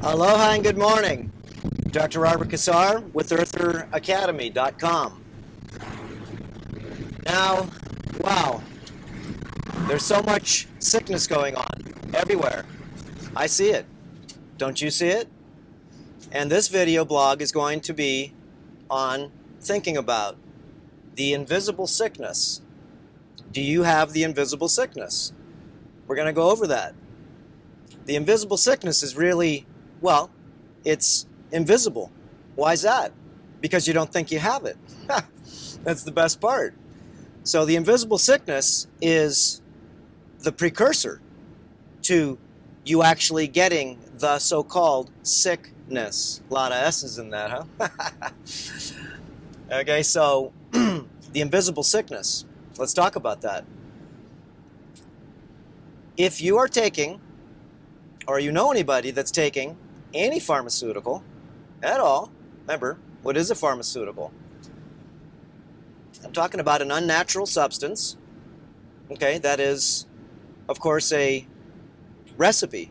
Aloha and good morning. Dr. Robert Cassar with EartherAcademy.com. Now, wow, there's so much sickness going on everywhere. I see it. Don't you see it? And this video blog is going to be on thinking about the invisible sickness. Do you have the invisible sickness? We're going to go over that. The invisible sickness is really, well, it's invisible. Why is that? Because you don't think you have it. That's the best part. So the invisible sickness is the precursor to you actually getting the so-called sickness. A lot of S's in that, huh? Okay, so the invisible sickness. Let's talk about that. If you are taking, or you know anybody that's taking any pharmaceutical at all, remember, what is a pharmaceutical? I'm talking about an unnatural substance, okay, that is, of course, a recipe.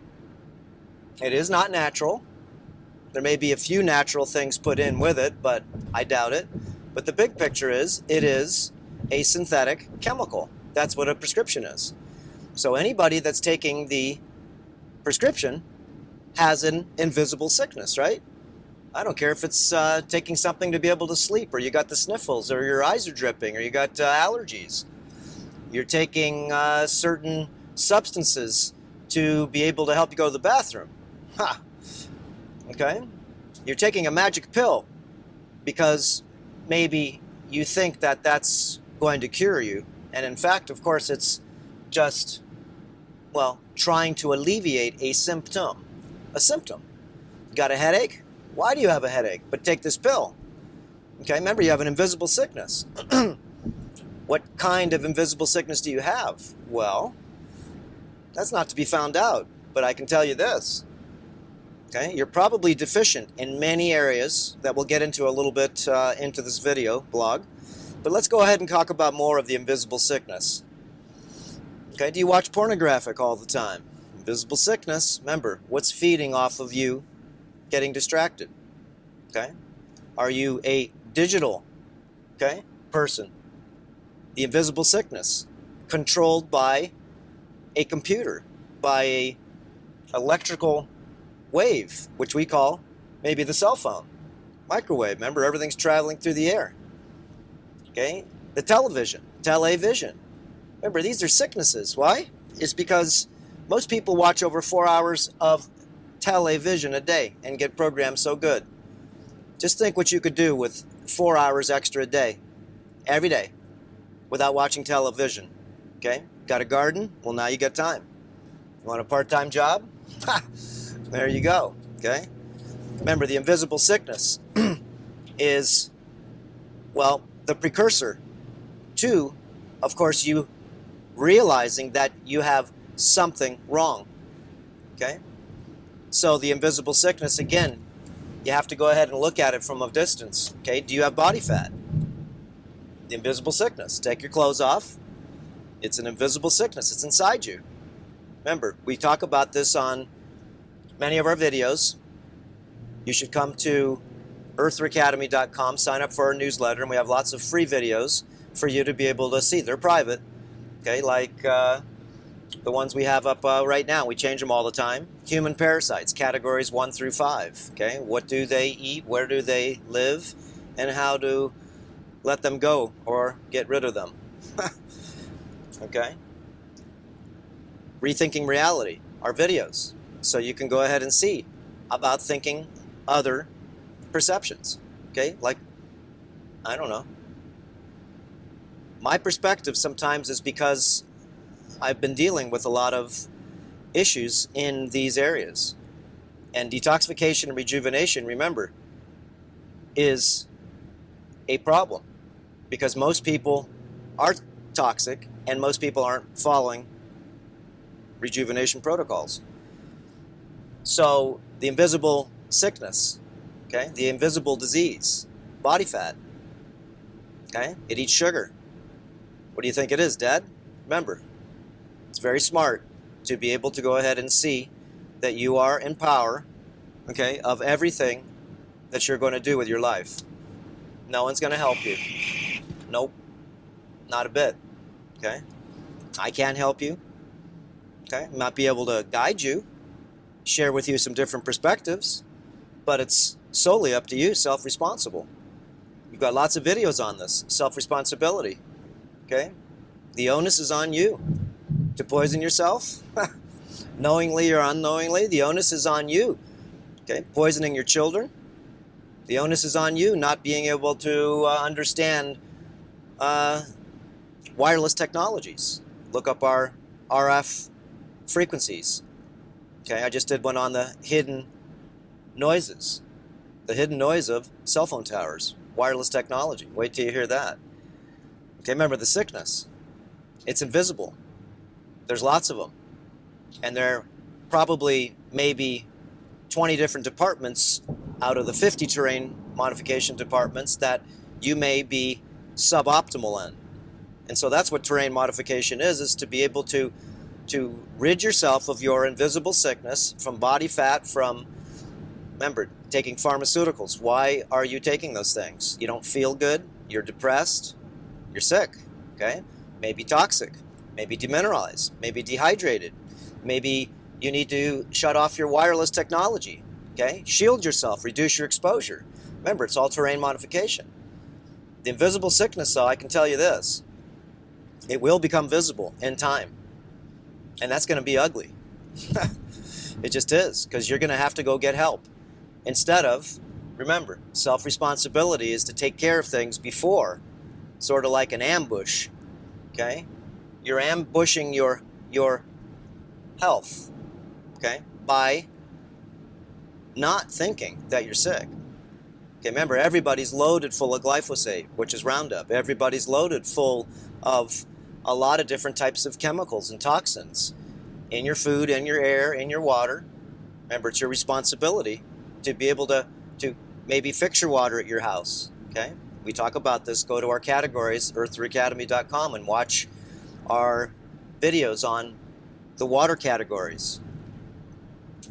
It is not natural. There may be a few natural things put in with it, but I doubt it. But the big picture is, it is a synthetic chemical. That's what a prescription is. So anybody that's taking the prescription has an invisible sickness, right? I don't care if it's taking something to be able to sleep, or you got the sniffles, or your eyes are dripping, or you got allergies. You're taking certain substances to be able to help you go to the bathroom. Ha! Okay? You're taking a magic pill because maybe you think that that's going to cure you. And in fact, of course, it's just, well, trying to alleviate a symptom. A symptom. You got a headache? Why do you have a headache? But take this pill. Okay, remember, you have an invisible sickness. What kind of invisible sickness do you have? Well, that's not to be found out, but I can tell you this. Okay, you're probably deficient in many areas that we'll get into a little bit into this video blog. But let's go ahead and talk about more of the invisible sickness. Okay, do you watch pornographic all the time? Invisible sickness. Remember, what's feeding off of you getting distracted? Okay, are you a digital, okay, person? The invisible sickness, controlled by a computer, by a electrical wave, which we call maybe the cell phone, microwave. Remember, everything's traveling through the air. Okay, the television, television. Remember, these are sicknesses. Why? It's because most people watch over 4 hours of television a day and get programmed so good. Just think what you could do with 4 hours extra a day, every day, without watching television. Okay? Got a garden? Well, now you got time. You want a part-time job? Ha! There you go. Okay? Remember, the invisible sickness is, well, the precursor to, of course, you realizing that you have something wrong. Okay? So the invisible sickness, again, you have to go ahead and look at it from a distance. Okay? Do you have body fat? The invisible sickness. Take your clothes off. It's an invisible sickness. It's inside you. Remember, we talk about this on many of our videos. You should come to EartherAcademy.com, sign up for our newsletter, and we have lots of free videos for you to be able to see. They're private, okay, like the ones we have up right now. We change them all the time. Human parasites, categories 1 through 5, okay? What do they eat? Where do they live? And how to let them go or get rid of them. Okay? Rethinking Reality, our videos. So you can go ahead and see about thinking other perceptions. Okay? Like, I don't know. My perspective sometimes is because I've been dealing with a lot of issues in these areas. And detoxification and rejuvenation, remember, is a problem. Because most people are toxic and most people aren't following rejuvenation protocols. So the invisible sickness, okay, the invisible disease, body fat, okay, it eats sugar. What do you think it is, Dad? Remember, it's very smart to be able to go ahead and see that you are in power okay, of everything that you're going to do with your life. No one's going to help you. Nope, not a bit. Okay, I can't help you. Okay, I might be able to guide you, share with you some different perspectives, but it's solely up to you, self-responsible. You've got lots of videos on this, self-responsibility. Okay, the onus is on you to poison yourself, knowingly or unknowingly. The onus is on you. Okay, poisoning your children. The onus is on you not being able to understand wireless technologies. Look up our RF frequencies. Okay, I just did one on the hidden noises. The hidden noise of cell phone towers, wireless technology. Wait till you hear that. Okay, remember the sickness. It's invisible. There's lots of them. And there are probably maybe 20 different departments out of the 50 terrain modification departments that you may be suboptimal in. And so that's what terrain modification is to be able to rid yourself of your invisible sickness from body fat, from, remember, taking pharmaceuticals. Why are you taking those things? You don't feel good, you're depressed, you're sick, okay? Maybe toxic, maybe demineralized, maybe dehydrated, maybe you need to shut off your wireless technology, okay? Shield yourself, reduce your exposure. Remember, it's all terrain modification. The invisible sickness, though, I can tell you this, it will become visible in time. And that's going to be ugly. It just is, because you're going to have to go get help. Instead of, remember, self-responsibility is to take care of things before, sort of like an ambush, okay? You're ambushing your health, okay, by not thinking that you're sick. Okay, remember, everybody's loaded full of glyphosate, which is Roundup. Everybody's loaded full of a lot of different types of chemicals and toxins in your food, in your air, in your water. Remember, it's your responsibility to be able to maybe fix your water at your house, okay? We talk about this. Go to our categories, earth3academy.com, and watch our videos on the water categories.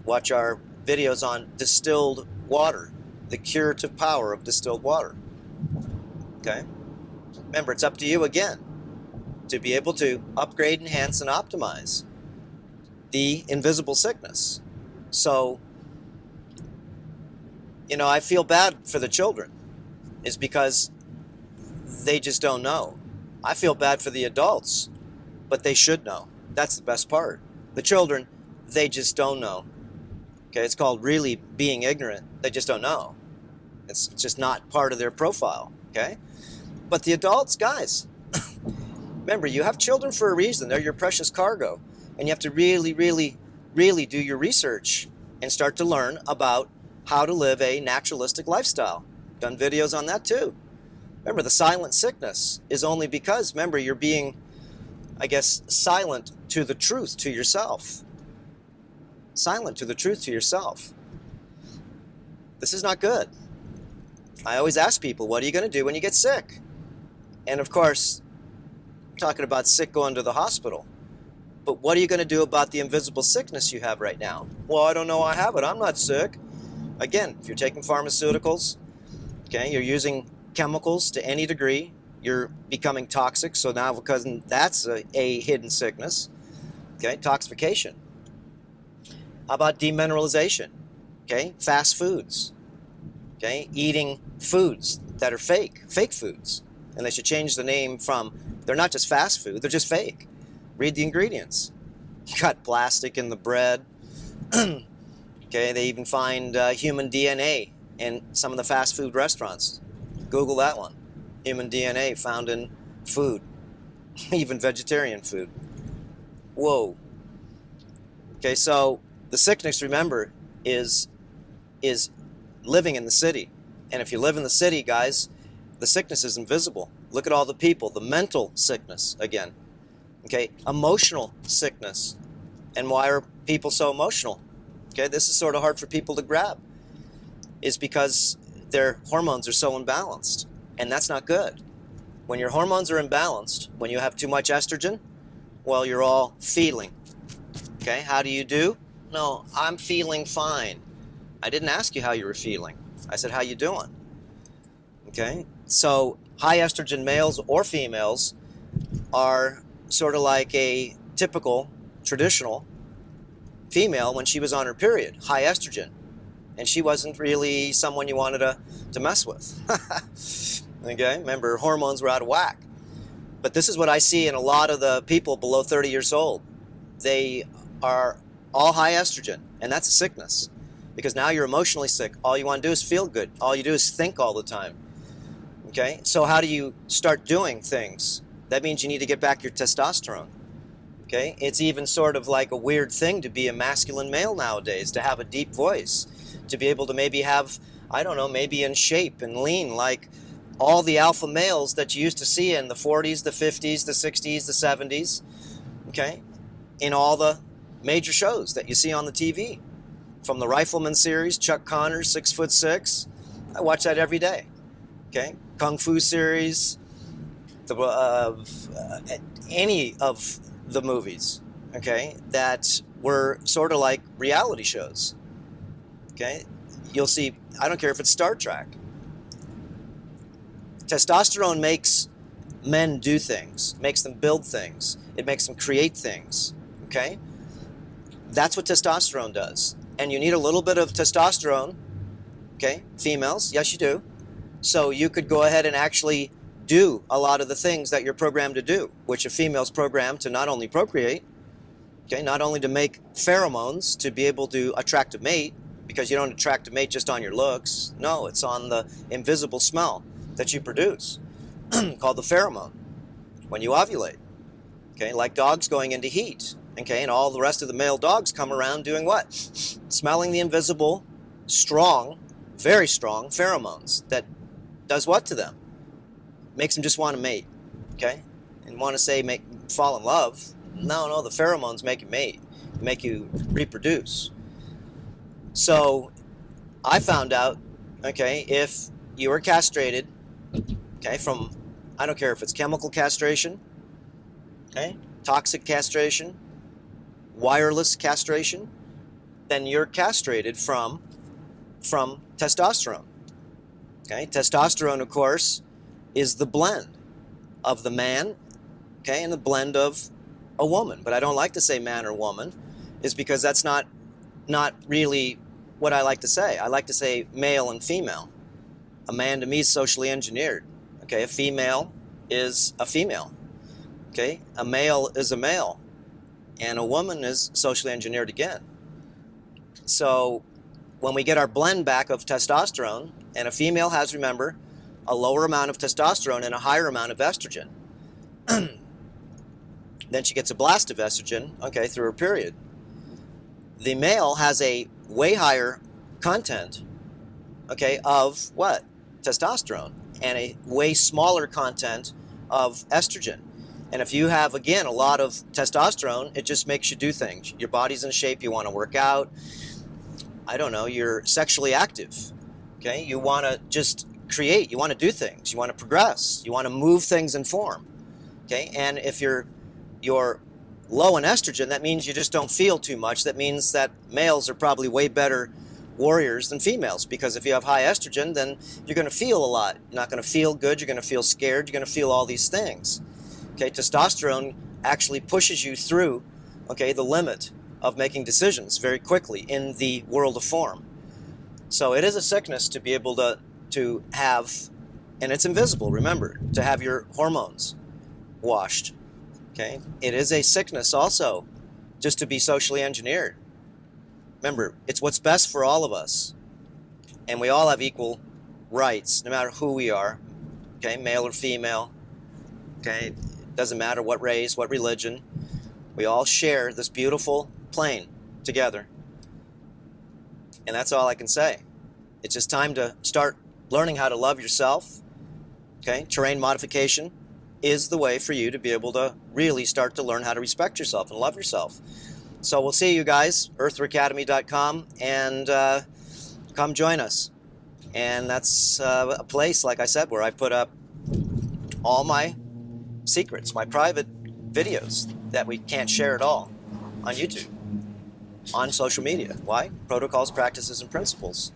Watch our videos on distilled water, the curative power of distilled water, okay? Remember, it's up to you again to be able to upgrade, enhance, and optimize the invisible sickness. So, you know, I feel bad for the children, is because they just don't know. I feel bad for the adults, but they should know. That's the best part. The children, they just don't know. Okay, it's called really being ignorant. They just don't know. It's just not part of their profile, okay? But the adults, guys, remember, you have children for a reason. They're your precious cargo. And you have to really, really, really do your research and start to learn about how to live a naturalistic lifestyle. Done videos on that too. Remember, the silent sickness is only because, remember, you're being, I guess, silent to the truth to yourself. Silent to the truth to yourself. This is not good. I always ask people, what are you going to do when you get sick? And of course, I'm talking about sick going to the hospital. But what are you going to do about the invisible sickness you have right now? Well, I don't know I have it. I'm not sick. Again, if you're taking pharmaceuticals, okay, you're using chemicals to any degree, you're becoming toxic. So now, because that's a hidden sickness, okay, toxification. How about demineralization? Okay, fast foods. Okay, eating foods that are fake foods. And they should change the name from, they're not just fast food, they're just fake. Read the ingredients. You got plastic in the bread. Okay, they even find human DNA in some of the fast food restaurants. Google that one. Human DNA found in food, even vegetarian food. Whoa. Okay, so the sickness, remember, is living in the city. And if you live in the city, guys, the sickness is invisible. Look at all the people, the mental sickness again. Okay, emotional sickness. And why are people so emotional? Okay, this is sort of hard for people to grab. Is because their hormones are so imbalanced. And that's not good. When your hormones are imbalanced, when you have too much estrogen, well, you're all feeling. Okay, how do you do? No, I'm feeling fine. I didn't ask you how you were feeling. I said, how you doing? Okay? So high estrogen males or females are sort of like a typical, traditional female when she was on her period, high estrogen. And she wasn't really someone you wanted to mess with. Okay? Remember, her hormones were out of whack. But this is what I see in a lot of the people below 30 years old. They are all high estrogen, and that's a sickness. Because now you're emotionally sick. All you want to do is feel good. All you do is think all the time. Okay? So how do you start doing things? That means you need to get back your testosterone. Okay? It's even sort of like a weird thing to be a masculine male nowadays, to have a deep voice, to be able to maybe have, I don't know, maybe in shape and lean like all the alpha males that you used to see in the 40s, the 50s, the 60s, the 70s, okay? In all the major shows that you see on the TV. From the Rifleman series, Chuck Connors, 6'6". I watch that every day, okay? Kung Fu series, any of the movies, okay, that were sort of like reality shows, okay? You'll see, I don't care if it's Star Trek. Testosterone makes men do things, makes them build things. It makes them create things, okay? That's what testosterone does. And you need a little bit of testosterone, okay, females, yes you do. So you could go ahead and actually do a lot of the things that you're programmed to do, which a female's programmed to not only procreate, okay, not only to make pheromones to be able to attract a mate, because you don't attract a mate just on your looks. No, it's on the invisible smell that you produce, called the pheromone, when you ovulate, okay, like dogs going into heat, okay, and all the rest of the male dogs come around doing what? Smelling the invisible, strong, very strong pheromones that does what to them? Makes them just want to mate, okay, and want to say fall in love. No, the pheromones make you mate, make you reproduce. So I found out, okay, if you were castrated, okay, from, I don't care if it's chemical castration, okay, toxic castration, wireless castration, then you're castrated from testosterone. Okay, testosterone, of course, is the blend of the man, okay, and the blend of a woman. But I don't like to say man or woman, is because that's not really what I like to say. I like to say male and female. A man to me is socially engineered. Okay, a female is a female. Okay, a male is a male, and a woman is socially engineered again. So when we get our blend back of testosterone, and a female has, remember, a lower amount of testosterone and a higher amount of estrogen, then she gets a blast of estrogen, okay, through her period. The male has a way higher content, okay, of what? Testosterone, and a way smaller content of estrogen. And if you have, again, a lot of testosterone, it just makes you do things. Your body's in shape, you want to work out, I don't know, you're sexually active, okay? You want to just create, you want to do things, you want to progress, you want to move things in form, okay? And if you're low in estrogen, that means you just don't feel too much. That means that males are probably way better warriors than females, because if you have high estrogen, then you're going to feel a lot. You're not going to feel good, you're going to feel scared, you're going to feel all these things. Okay, testosterone actually pushes you through, okay, the limit of making decisions very quickly in the world of form. So it is a sickness to be able to have, and it's invisible, remember, to have your hormones washed. Okay, it is a sickness also just to be socially engineered. Remember, it's what's best for all of us, and we all have equal rights, no matter who we are, okay, male or female, okay, doesn't matter what race, what religion, we all share this beautiful plane together, and that's all I can say. It's just time to start learning how to love yourself, okay, terrain modification is the way for you to be able to really start to learn how to respect yourself and love yourself. So we'll see you guys, eartheracademy.com, and come join us. And that's a place, like I said, where I put up all my secrets, my private videos that we can't share at all on YouTube. on social media. Why? Protocols, practices, and principles.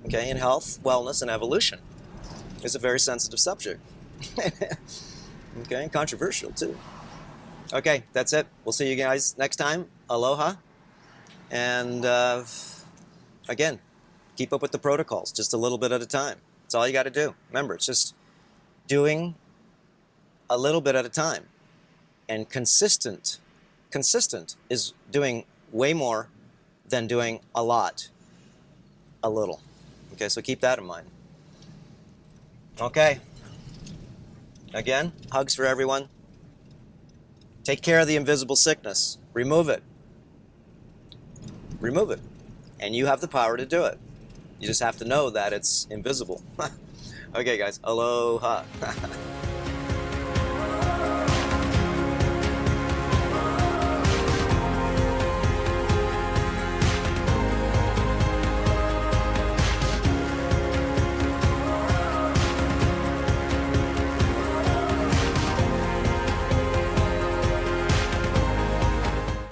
Okay, in health, wellness, and evolution. It's a very sensitive subject. Okay, controversial too. Okay, that's it. We'll see you guys next time. Aloha. And again, keep up with the protocols just a little bit at a time. That's all you got to do. Remember, it's just doing a little bit at a time. And consistent is doing way more than doing a lot, a little. Okay, so keep that in mind. Okay. Again, hugs for everyone. Take care of the invisible sickness. Remove it. Remove it. And you have the power to do it. You just have to know that it's invisible. Okay, guys. Aloha.